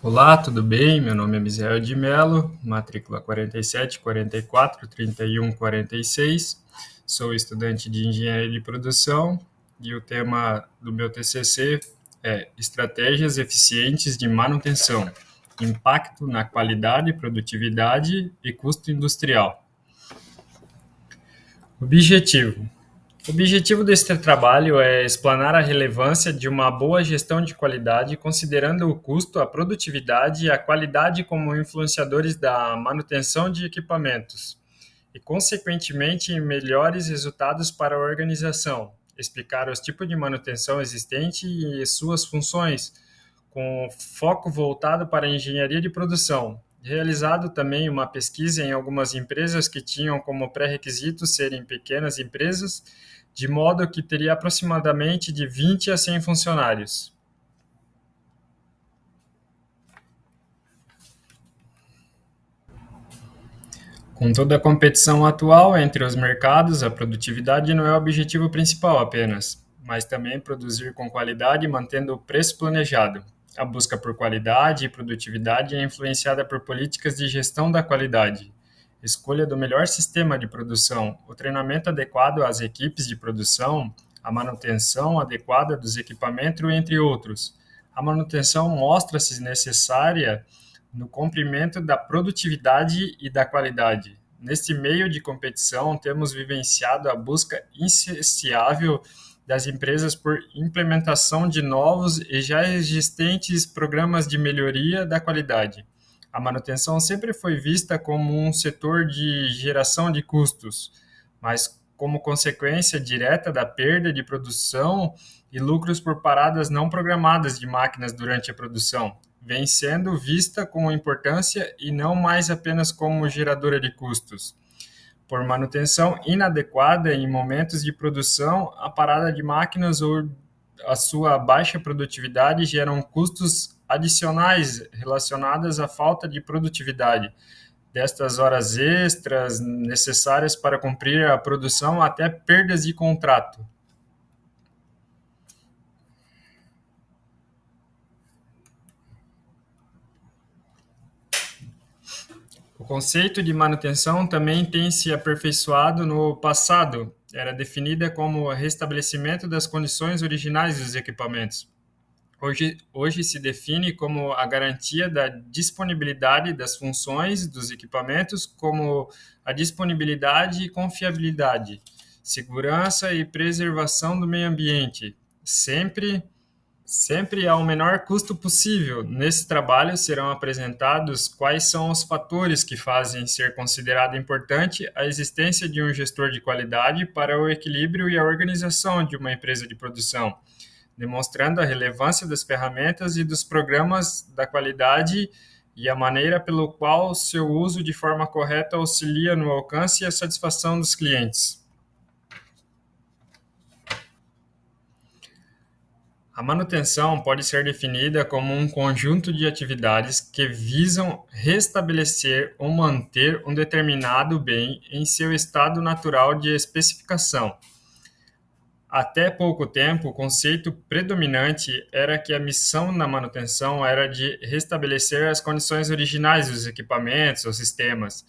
Olá, tudo bem? Meu nome é Misael de Mello, matrícula 47, 44, 31, 46. Sou estudante de Engenharia de Produção e o tema do meu TCC é Estratégias Eficientes de Manutenção, Impacto na Qualidade, Produtividade e Custo Industrial. Objetivo. O objetivo deste trabalho é explanar a relevância de uma boa gestão de qualidade, considerando o custo, a produtividade e a qualidade como influenciadores da manutenção de equipamentos e, consequentemente, melhores resultados para a organização. Explicar os tipos de manutenção existente e suas funções, com foco voltado para a engenharia de produção. Realizado também uma pesquisa em algumas empresas que tinham como pré-requisito serem pequenas empresas, de modo que teria aproximadamente de 20 a 100 funcionários. Com toda a competição atual entre os mercados, a produtividade não é o objetivo principal apenas, mas também produzir com qualidade mantendo o preço planejado. A busca por qualidade e produtividade é influenciada por políticas de gestão da qualidade, escolha do melhor sistema de produção, o treinamento adequado às equipes de produção, a manutenção adequada dos equipamentos, entre outros. A manutenção mostra-se necessária no cumprimento da produtividade e da qualidade. Neste meio de competição, temos vivenciado a busca insaciável das empresas por implementação de novos e já existentes programas de melhoria da qualidade. A manutenção sempre foi vista como um setor de geração de custos, mas como consequência direta da perda de produção e lucros por paradas não programadas de máquinas durante a produção, vem sendo vista com importância e não mais apenas como geradora de custos. Por manutenção inadequada em momentos de produção, a parada de máquinas ou a sua baixa produtividade geram custos adicionais relacionados à falta de produtividade destas horas extras necessárias para cumprir a produção até perdas de contrato. O conceito de manutenção também tem se aperfeiçoado no passado. Era definida como o restabelecimento das condições originais dos equipamentos. Hoje se define como a garantia da disponibilidade das funções dos equipamentos, como a disponibilidade e confiabilidade, segurança e preservação do meio ambiente, sempre ao menor custo possível. Nesse trabalho serão apresentados quais são os fatores que fazem ser considerado importante a existência de um gestor de qualidade para o equilíbrio e a organização de uma empresa de produção, demonstrando a relevância das ferramentas e dos programas da qualidade e a maneira pelo qual seu uso de forma correta auxilia no alcance e a satisfação dos clientes. A manutenção pode ser definida como um conjunto de atividades que visam restabelecer ou manter um determinado bem em seu estado natural de especificação. Até pouco tempo, o conceito predominante era que a missão da manutenção era de restabelecer as condições originais dos equipamentos ou sistemas.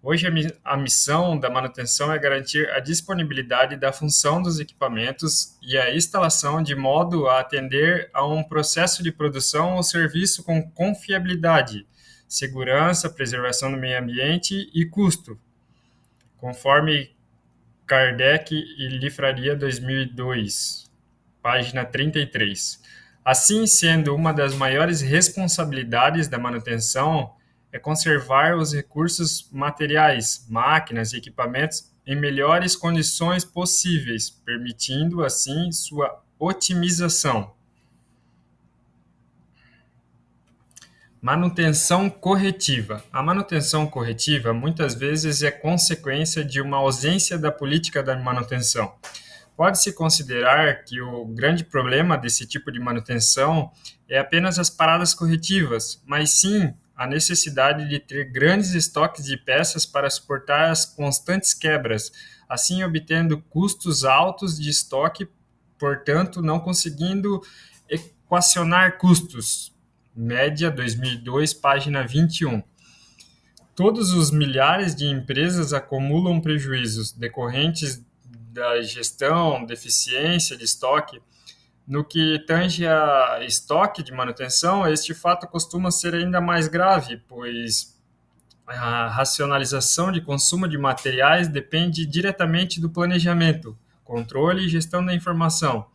Hoje, a missão da manutenção é garantir a disponibilidade da função dos equipamentos e a instalação de modo a atender a um processo de produção ou serviço com confiabilidade, segurança, preservação do meio ambiente e custo, conforme Kardec e Livraria 2002, página 33. Assim sendo, uma das maiores responsabilidades da manutenção é conservar os recursos materiais, máquinas e equipamentos em melhores condições possíveis, permitindo, assim, sua otimização. Manutenção corretiva. A manutenção corretiva muitas vezes é consequência de uma ausência da política da manutenção. Pode-se considerar que o grande problema desse tipo de manutenção é apenas as paradas corretivas, mas sim a necessidade de ter grandes estoques de peças para suportar as constantes quebras, assim obtendo custos altos de estoque, portanto não conseguindo equacionar custos. Média 2002, página 21. Todos os milhares de empresas acumulam prejuízos decorrentes da gestão, deficiência de estoque. No que tange a estoque de manutenção, este fato costuma ser ainda mais grave, pois a racionalização de consumo de materiais depende diretamente do planejamento, controle e gestão da informação.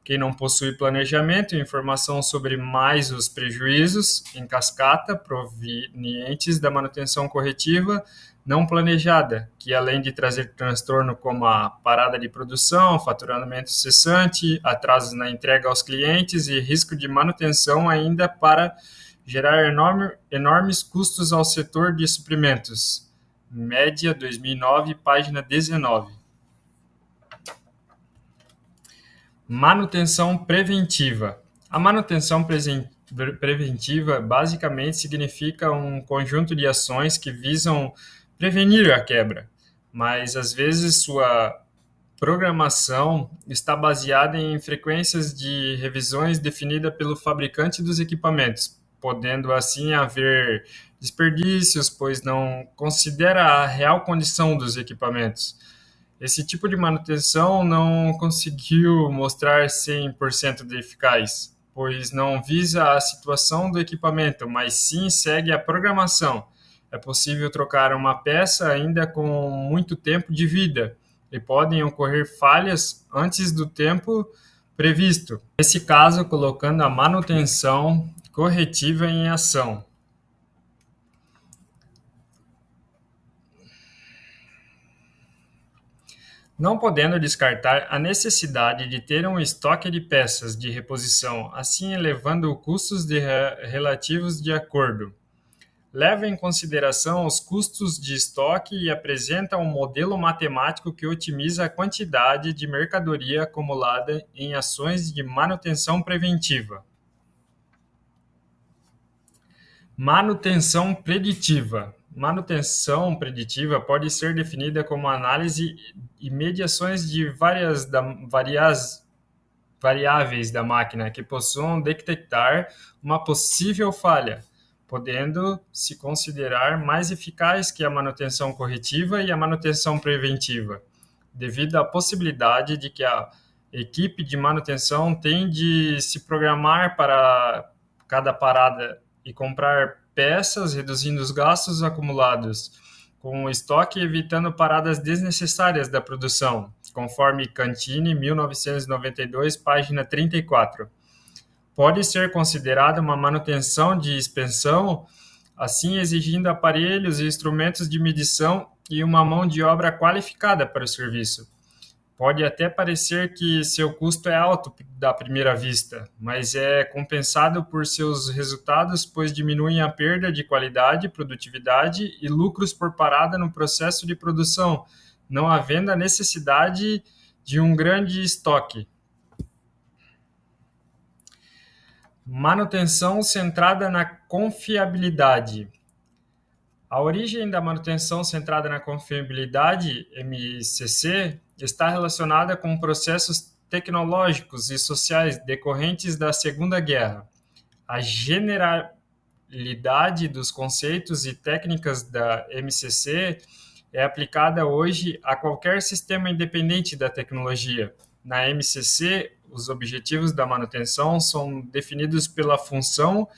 Quem não possui planejamento e informação sobre mais os prejuízos em cascata provenientes da manutenção corretiva não planejada, que além de trazer transtorno como a parada de produção, faturamento cessante, atrasos na entrega aos clientes e risco de manutenção ainda para gerar enormes custos ao setor de suprimentos. Média 2009, página 19. Manutenção preventiva. A manutenção preventiva basicamente significa um conjunto de ações que visam prevenir a quebra, mas às vezes sua programação está baseada em frequências de revisões definidas pelo fabricante dos equipamentos, podendo assim haver desperdícios, pois não considera a real condição dos equipamentos. Esse tipo de manutenção não conseguiu mostrar 100% de eficaz, pois não visa a situação do equipamento, mas sim segue a programação. É possível trocar uma peça ainda com muito tempo de vida e podem ocorrer falhas antes do tempo previsto. Nesse caso, colocando a manutenção corretiva em ação. Não podendo descartar a necessidade de ter um estoque de peças de reposição, assim elevando custos relativos de acordo. Leva em consideração os custos de estoque e apresenta um modelo matemático que otimiza a quantidade de mercadoria acumulada em ações de manutenção preventiva. Manutenção preditiva. Manutenção preditiva pode ser definida como análise e medições de variáveis da máquina que possam detectar uma possível falha, podendo se considerar mais eficaz que a manutenção corretiva e a manutenção preventiva, devido à possibilidade de que a equipe de manutenção tem de se programar para cada parada e comprar peças, reduzindo os gastos acumulados com o estoque e evitando paradas desnecessárias da produção, conforme Cantini, 1992, página 34. Pode ser considerada uma manutenção de expensão, assim exigindo aparelhos e instrumentos de medição e uma mão de obra qualificada para o serviço. Pode até parecer que seu custo é alto da primeira vista, mas é compensado por seus resultados, pois diminuem a perda de qualidade, produtividade e lucros por parada no processo de produção, não havendo a necessidade de um grande estoque. Manutenção centrada na confiabilidade. A origem da manutenção centrada na confiabilidade, MCC, está relacionada com processos tecnológicos e sociais decorrentes da Segunda Guerra. A generalidade dos conceitos e técnicas da MCC é aplicada hoje a qualquer sistema independente da tecnologia. Na MCC, os objetivos da manutenção são definidos pela função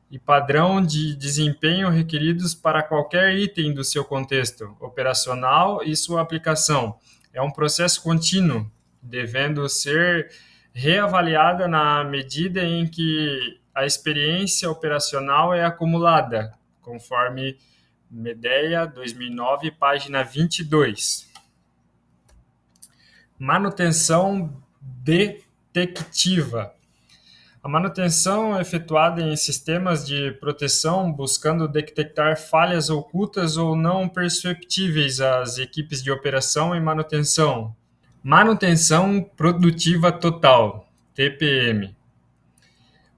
e padrão de desempenho requeridos para qualquer item do seu contexto operacional e sua aplicação. É um processo contínuo, devendo ser reavaliada na medida em que a experiência operacional é acumulada, conforme Medea, 2009, página 22. Manutenção detectiva. A manutenção é efetuada em sistemas de proteção buscando detectar falhas ocultas ou não perceptíveis às equipes de operação e manutenção. Manutenção produtiva total, TPM.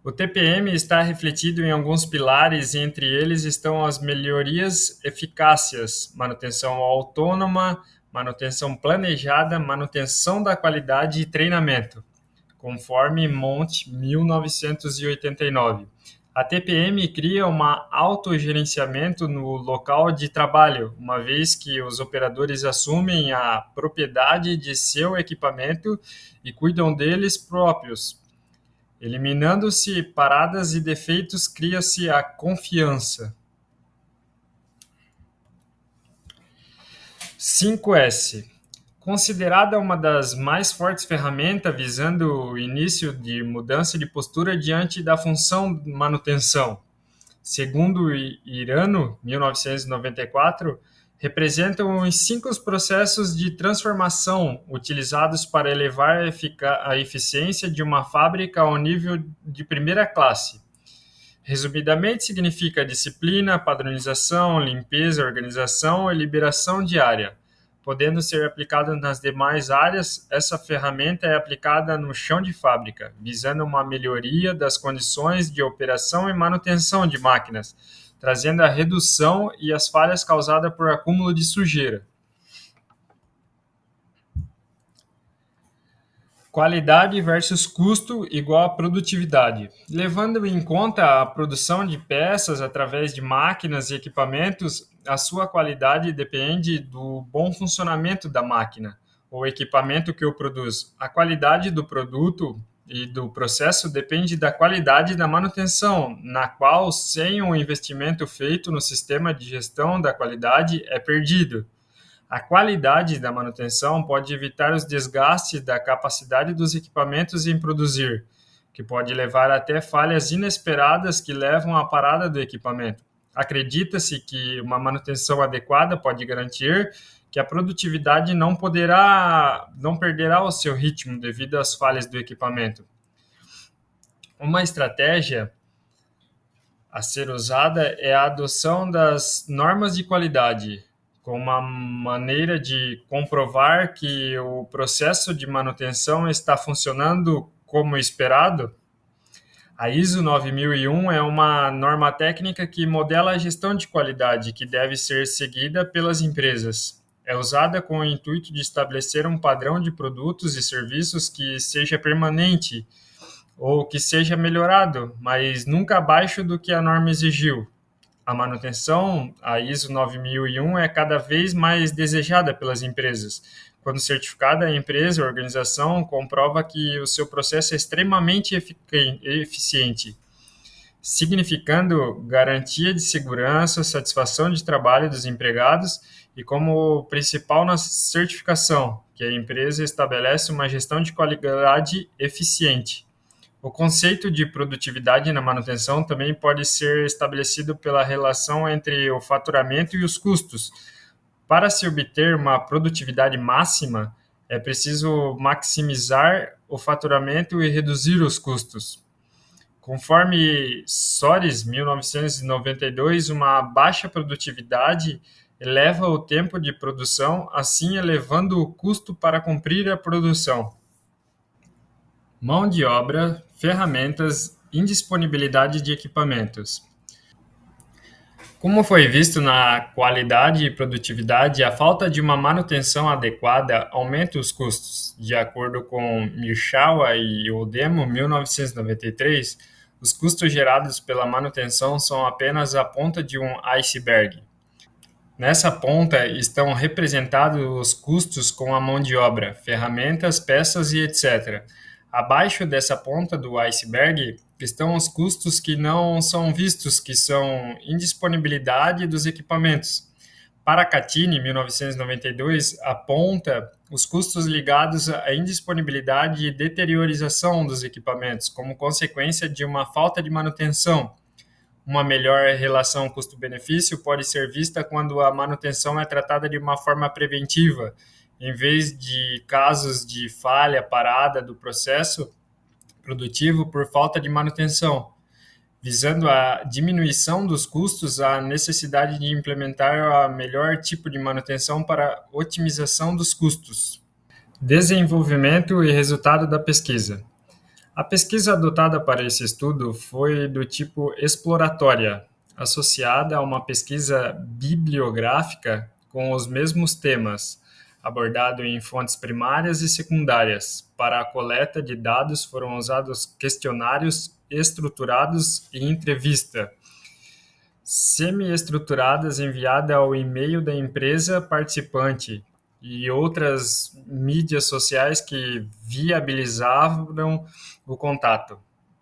O TPM está refletido em alguns pilares, e entre eles estão as melhorias eficácias, manutenção autônoma, manutenção planejada, manutenção da qualidade e treinamento, conforme Monte, 1989. A TPM cria um autogerenciamento no local de trabalho, uma vez que os operadores assumem a propriedade de seu equipamento e cuidam deles próprios. Eliminando-se paradas e defeitos, cria-se a confiança. 5S. Considerada uma das mais fortes ferramentas visando o início de mudança de postura diante da função manutenção. Segundo Irano, 1994, representam os 5 processos de transformação utilizados para elevar a eficiência de uma fábrica ao nível de primeira classe. Resumidamente, significa disciplina, padronização, limpeza, organização e liberação diária. Podendo ser aplicada nas demais áreas, essa ferramenta é aplicada no chão de fábrica, visando uma melhoria das condições de operação e manutenção de máquinas, trazendo a redução e as falhas causadas por acúmulo de sujeira. Qualidade versus custo igual a produtividade. Levando em conta a produção de peças através de máquinas e equipamentos, a sua qualidade depende do bom funcionamento da máquina ou equipamento que o produz. A qualidade do produto e do processo depende da qualidade da manutenção, na qual, sem um investimento feito no sistema de gestão da qualidade, é perdido. A qualidade da manutenção pode evitar os desgastes da capacidade dos equipamentos em produzir, que pode levar até falhas inesperadas que levam à parada do equipamento. Acredita-se que uma manutenção adequada pode garantir que a produtividade não perderá o seu ritmo devido às falhas do equipamento. Uma estratégia a ser usada é a adoção das normas de qualidade, com uma maneira de comprovar que o processo de manutenção está funcionando como esperado. A ISO 9001 é uma norma técnica que modela a gestão de qualidade que deve ser seguida pelas empresas. É usada com o intuito de estabelecer um padrão de produtos e serviços que seja permanente ou que seja melhorado, mas nunca abaixo do que a norma exigiu. A manutenção, a ISO 9001, é cada vez mais desejada pelas empresas. Quando certificada, a empresa ou organização comprova que o seu processo é extremamente eficiente, significando garantia de segurança, satisfação de trabalho dos empregados e como principal na certificação, que a empresa estabelece uma gestão de qualidade eficiente. O conceito de produtividade na manutenção também pode ser estabelecido pela relação entre o faturamento e os custos. Para se obter uma produtividade máxima, é preciso maximizar o faturamento e reduzir os custos. Conforme Soares, 1992, uma baixa produtividade eleva o tempo de produção, assim elevando o custo para cumprir a produção. Mão de obra, ferramentas, indisponibilidade de equipamentos. Como foi visto na qualidade e produtividade, a falta de uma manutenção adequada aumenta os custos. De acordo com Mirshawa e Odemo, 1993, os custos gerados pela manutenção são apenas a ponta de um iceberg. Nessa ponta estão representados os custos com a mão de obra, ferramentas, peças e etc. Abaixo dessa ponta do iceberg estão os custos que não são vistos, que são indisponibilidade dos equipamentos. Para Catini, 1992, aponta os custos ligados à indisponibilidade e deteriorização dos equipamentos, como consequência de uma falta de manutenção. Uma melhor relação custo-benefício pode ser vista quando a manutenção é tratada de uma forma preventiva, em vez de casos de falha, parada do processo produtivo por falta de manutenção. Visando a diminuição dos custos, a necessidade de implementar o melhor tipo de manutenção para otimização dos custos. Desenvolvimento e resultado da pesquisa. A pesquisa adotada para esse estudo foi do tipo exploratória, associada a uma pesquisa bibliográfica com os mesmos temas. abordado em fontes primárias e secundárias. Para a coleta de dados foram usados questionários estruturados e entrevista semi-estruturadas enviadas ao e-mail da empresa participante e outras mídias sociais que viabilizaram o contato.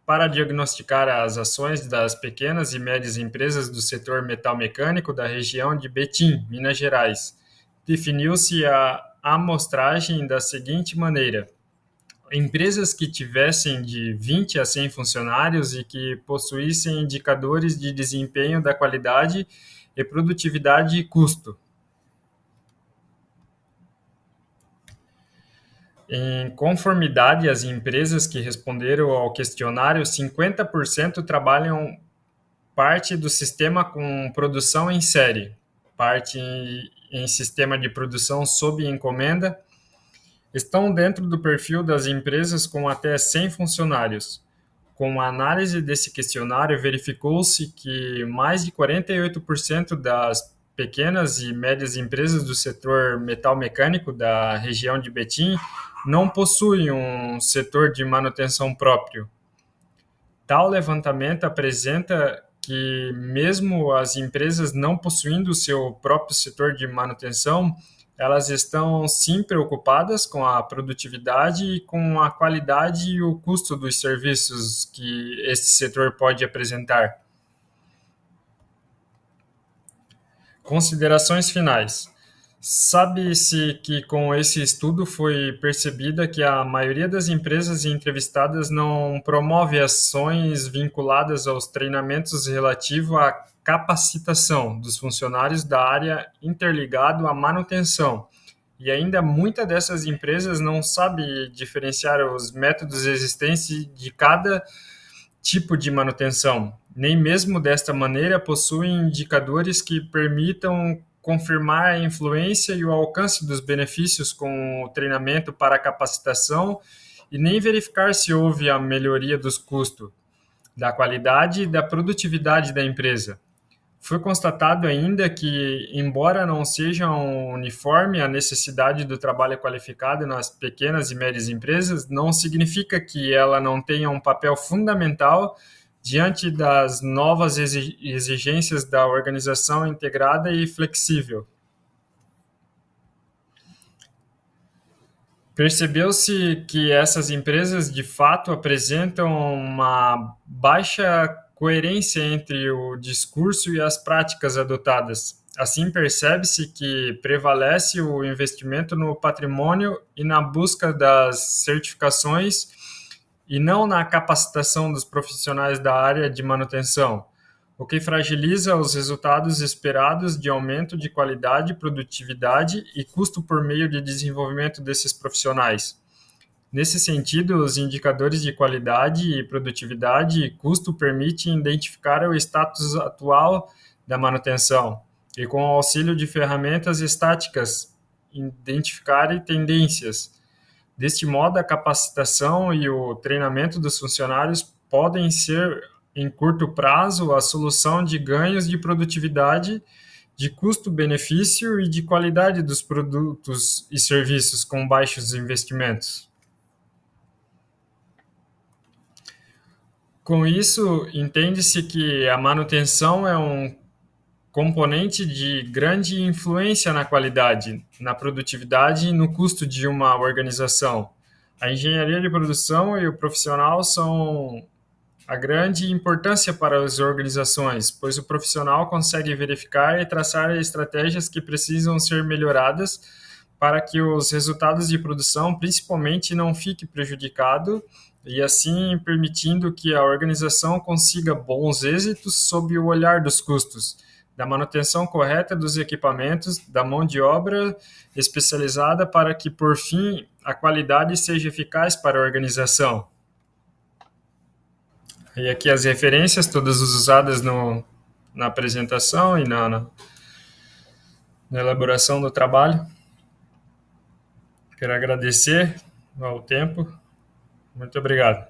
Para diagnosticar as ações das pequenas e médias empresas do setor metal-mecânico da região de Betim, Minas Gerais, definiu-se a amostragem da seguinte maneira: empresas que tivessem de 20 a 100 funcionários e que possuíssem indicadores de desempenho da qualidade e produtividade e custo. Em conformidade às empresas que responderam ao questionário, 50% trabalham parte do sistema com produção em série, parte em sistema de produção sob encomenda, estão dentro do perfil das empresas com até 100 funcionários. Com a análise desse questionário, verificou-se que mais de 48% das pequenas e médias empresas do setor metal-mecânico da região de Betim não possuem um setor de manutenção próprio. Tal levantamento apresenta que, mesmo as empresas não possuindo seu próprio setor de manutenção, elas estão sim preocupadas com a produtividade e com a qualidade e o custo dos serviços que esse setor pode apresentar. Considerações finais. Sabe-se que com esse estudo foi percebida que a maioria das empresas entrevistadas não promove ações vinculadas aos treinamentos relativos à capacitação dos funcionários da área interligado à manutenção. E ainda muitas dessas empresas não sabem diferenciar os métodos existentes de cada tipo de manutenção. Nem mesmo desta maneira possuem indicadores que permitam confirmar a influência e o alcance dos benefícios com o treinamento para a capacitação e nem verificar se houve a melhoria dos custos, da qualidade e da produtividade da empresa. Foi constatado ainda que, embora não seja uniforme a necessidade do trabalho qualificado nas pequenas e médias empresas, não significa que ela não tenha um papel fundamental diante das novas exigências da organização integrada e flexível. Percebeu-se que essas empresas de fato apresentam uma baixa coerência entre o discurso e as práticas adotadas. Assim, percebe-se que prevalece o investimento no patrimônio e na busca das certificações e não na capacitação dos profissionais da área de manutenção, o que fragiliza os resultados esperados de aumento de qualidade, produtividade e custo por meio de desenvolvimento desses profissionais. Nesse sentido, os indicadores de qualidade e produtividade e custo permitem identificar o status atual da manutenção e, com o auxílio de ferramentas estáticas, identificar tendências. Deste modo, a capacitação e o treinamento dos funcionários podem ser, em curto prazo, a solução de ganhos de produtividade, de custo-benefício e de qualidade dos produtos e serviços com baixos investimentos. Com isso, entende-se que a manutenção é um componente de grande influência na qualidade, na produtividade e no custo de uma organização. A engenharia de produção e o profissional são a grande importância para as organizações, pois o profissional consegue verificar e traçar estratégias que precisam ser melhoradas para que os resultados de produção, principalmente, não fiquem prejudicados e assim permitindo que a organização consiga bons êxitos sob o olhar dos custos, da manutenção correta dos equipamentos, da mão de obra especializada para que, por fim, a qualidade seja eficaz para a organização. E aqui as referências, todas usadas na apresentação e na elaboração do trabalho. Quero agradecer ao tempo. Muito obrigado.